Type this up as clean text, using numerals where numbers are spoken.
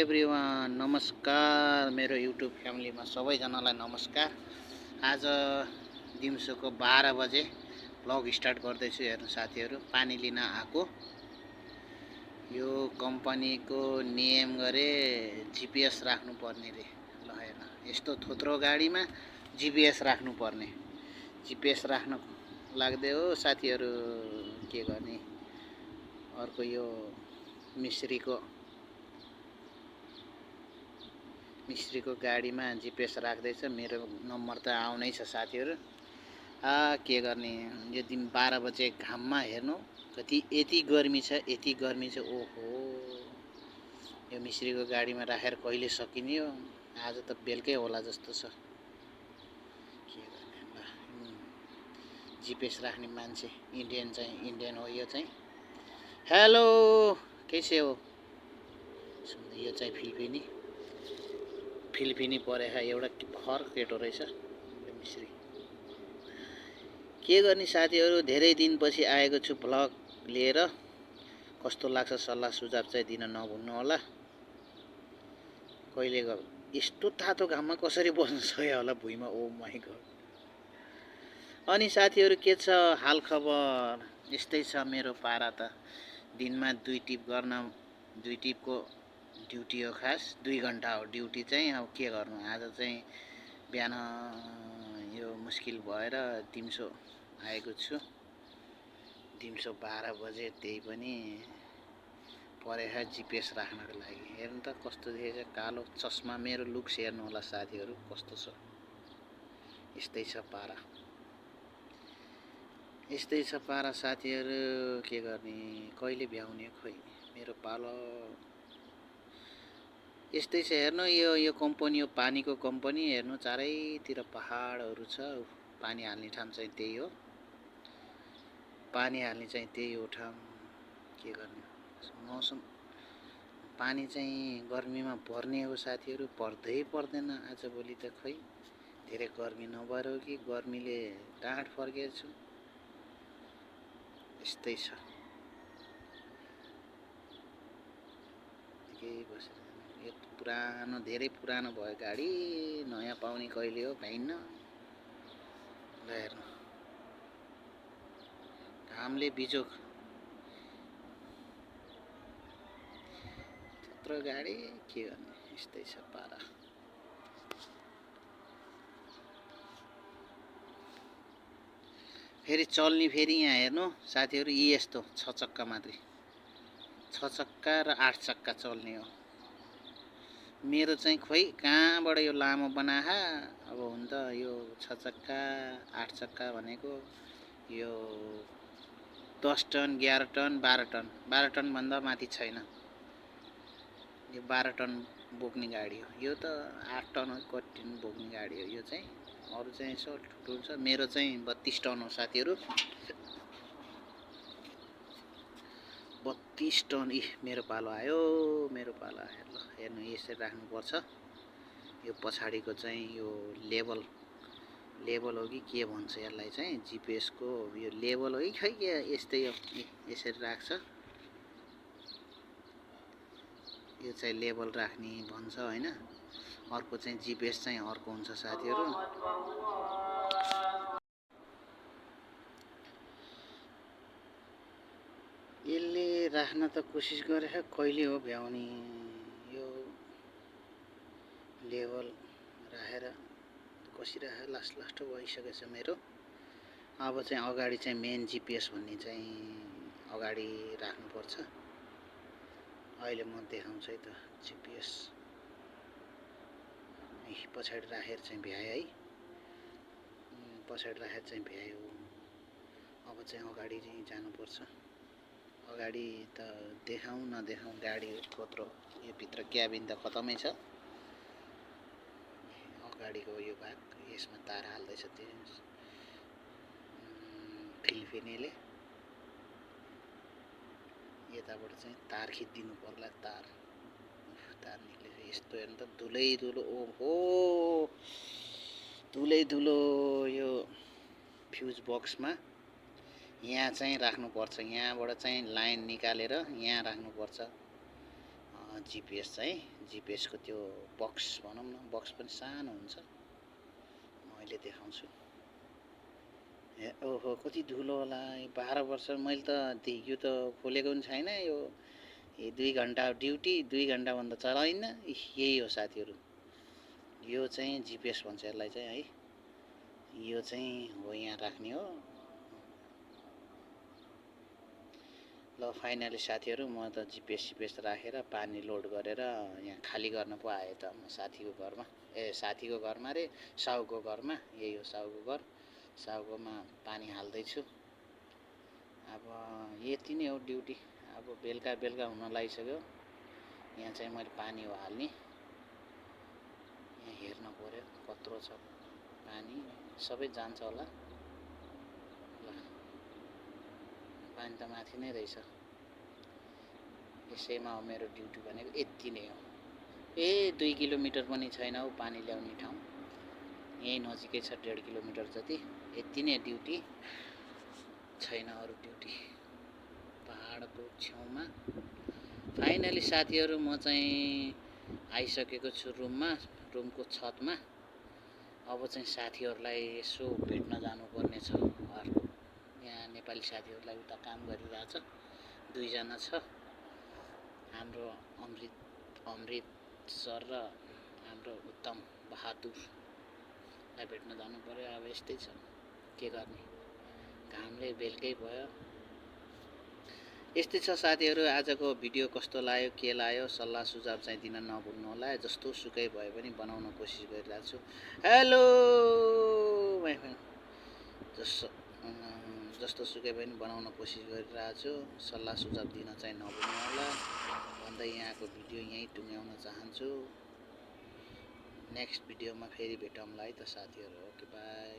Everyone, नमस्कार मेरो YouTube फ्यामिलीमा सबैजनालाई नमस्कार। आज दिउँसोको 12 बजे भ्लग स्टार्ट गर्दैछु। हेर्नु साथीहरू, पानी लिन आएको। यो कम्पनीको नियम गरे जिपिएस राख्नुपर्ने रे। ल हेर्न, यस्तो थोत्रो गाडीमा जिपिएस राख्नुपर्ने। जिपिएस राख्न लाग्दै हो साथीहरू, के गर्ने। अर्को यो मिस्त्रीको गाडीमा जिपिएस राख्दैछ। मेरो नम्बर त आउनै छ साथीहरू। के गर्ने, यो दिन 12 बजे घाममा हेर्नु यति गर्मी छ, यति गर्मी छ। ओहो, यो मिस्त्रीको गाडीमा राखेर कहिले सकिने हो। आज त बेलुकै होला जस्तो छ। के गर्ने, जिपिएस राख्ने मान्छे इन्डियन हो यो चाहिँ। हेलो, कैसे हो। यो चाहिँ फिलिपिनी परेको एउटा भर केटो रहेछ मिस्त्री। के गर्ने साथीहरू, धेरै दिनपछि आएको छु भ्लग लिएर। कस्तो लाग्छ सल्लाह सुझाव चाहिँ दिन नभुल्नु होला। कहिले यस्तो तातो घाममा कसरी बस्न सक्यो होला भुइँमा। ओ माइ गड। अनि साथीहरू, के छ हाल खबर। यस्तै छ मेरो पारा त। दिनमा 2 टिपको ड्युटी हो। खास 2 घन्टा हो ड्युटी चाहिँ। अब के गर्नु, आज चाहिँ बिहान यो मुस्किल भएर दिउँसो आएको छु। दिउँसो 12 बजे, त्यही पनि परेखा जिपिएस राख्नको लागि। हेर्नु त कस्तो देखेछ, कालो चस्मा। मेरो लुक्स हेर्नु होला साथीहरू कस्तो छ। यस्तै छ पारा साथीहरू। के गर्ने, कहिले भ्याउने खोइ मेरो पालो। यस्तै छ हेर्नु। यो कम्पनी हो पानीको कम्पनी। हेर्नु चारैतिर पहाडहरू छ। पानी हाल्ने ठाउँ चाहिँ त्यही हो। ठाउँ। के गर्ने, मौसम पानी चाहिँ गर्मीमा पर्ने हो साथीहरू, पर्दैन आजभोलि त। खै धेरै गर्मी नभएर हो कि गर्मीले डाँठ फर्केछु। यस्तै छ। यो पुरानो, धेरै पुरानो भयो गाडी। नयाँ पाउने कहिले हो पाइन्न। ल हेर्नु, घामले बिजोक त्यत्रो गाडी। के गर्ने, यस्तै छ पारा। फेरि चल्ने, फेरि यहाँ हेर्नु साथीहरू, यस्तो 6 चक्का मात्रै। 6 चक्का र 8 चक्का चल्ने हो। मेरो चाहिँ खोइ कहाँबाट यो लामो बनाहा। अब हुन त यो 6 चक्का 8 चक्का भनेको यो 10 टन 11 टन 12 टन भन्दा माथि छैन। यो 12 टन बोक्ने गाडी हो। यो त 8 टन कति बोक्ने गाडी हो यो चाहिँ। अरू चाहिँ यसो ठुल्ठुलो छ। मेरो चाहिँ 32 टन हो साथीहरू। 32 टन। मेरो पालो आयो। ल हेर्नु, यसरी राख्नुपर्छ। यो पछाडिको चाहिँ यो लेबल हो कि के भन्छ यसलाई चाहिँ, जिपिएस को यो लेबल हो कि खै के यस्तै हो। यसरी राख्छ। यो चाहिँ लेबल राख्ने भन्छ हैन। अर्को चाहिँ जिपिएस चाहिँ अर्को हुन्छ साथीहरू। यसले राख्न त कोसिस गरेछ, कहिले हो भ्याउने। यो लेबल राखेर कसिरहेको लास्ट भइसकेछ मेरो। अब चाहिँ अगाडि चाहिँ मेन जिपिएस भन्ने चाहिँ अगाडि राख्नुपर्छ। अहिले म देखाउँछु है त जिपिएस। पछाडि राखेर चाहिँ भ्याए है। पछाडि राखेर चाहिँ भ्यायो। अब चाहिँ अगाडि जानुपर्छ। अगाडि त देखाउँ नदेखाउँ गाडी कत्रो। यो भित्र क्याबिन त खतमै छ। अगाडिको यो भाग, यसमा तार हाल्दैछ त्यो फिलिपिनीले। यताबाट चाहिँ तार खिचिदिनु पर्ला। तार निक्लेछ। यस्तो हेर्नु त, धुलो। ओहो, धुलो यो फ्युज बक्समा। यहाँ चाहिँ राख्नुपर्छ। यहाँबाट चाहिँ लाइन निकालेर यहाँ राख्नुपर्छ। जिपिएस चाहिँ जिपिएसको त्यो बक्स भनौँ न, बक्स पनि सानो हुन्छ। मैले देखाउँछु। ए ओहो कति धुलो होला, 12 वर्ष मैले त यो त खोलेको पनि छैन। यो 2 घन्टा ड्युटी, 2 घन्टाभन्दा चलाइन्न। यही हो साथीहरू, यो चाहिँ जिपिएस भन्छ यसलाई चाहिँ है। यो चाहिँ हो यहाँ राख्ने हो। ल फाइनली साथीहरू म त जिपिएस राखेर पानी लोड गरेर यहाँ खाली गर्न पो आएँ त म साथीको घरमा। साथीको घरमा रे, साउको घरमा। यही हो साउको घर। साउकोमा पानी हाल्दैछु। अब यति नै हो ड्युटी। अब बेलुका हुन लागिसक्यो। यहाँ चाहिँ मैले पानी हो हाल्ने। यहाँ हेर्न पर्यो कत्रो छ पानी, सबै जान्छ होला। ल पानी त माथि नै रहेछ। यसैमा हो मेरो ड्युटी भनेको, यति नै हो। 2 किलोमिटर पनि छैन हौ पानी ल्याउने ठाउँ। यही नजिकै छ, 1.5 किलोमिटर जति। यति नै ड्युटी, छैन अरू ड्युटी। पहाडको छेउमा फाइनली साथीहरू म चाहिँ आइसकेको छु रुमको छतमा। अब चाहिँ साथीहरूलाई यसो भेट्न जानुपर्ने छ। यहाँ नेपाली साथीहरूलाई उता काम गरिरहेछ, 2 जना छ। हाम्रो अमृत सर र हाम्रो उत्तम बहादुरलाई भेट्न जानु पर्यो। अब यस्तै छ, के गर्ने, घामले बेलुकै भयो। यस्तै छ साथीहरू। आजको भिडियो कस्तो लाग्यो, के लाग्यो, सल्लाह सुझाव चाहिँ दिन नभुल्नु होला। जस्तो सुकै भए पनि बनाउन कोसिस गरिरहेको छु। हेलो माई फ्रेन्ड, जस्तो सुकै पनि बनाउन कोसिस गरिरहेको छु। सल्लाह सुझाव दिन चाहिँ नभुल्नु होला भन्दै यहाँको भिडियो यहीँ टुङ्ग्याउन चाहन्छु। नेक्स्ट भिडियोमा फेरि भेटौँला है त साथीहरू। Okay by.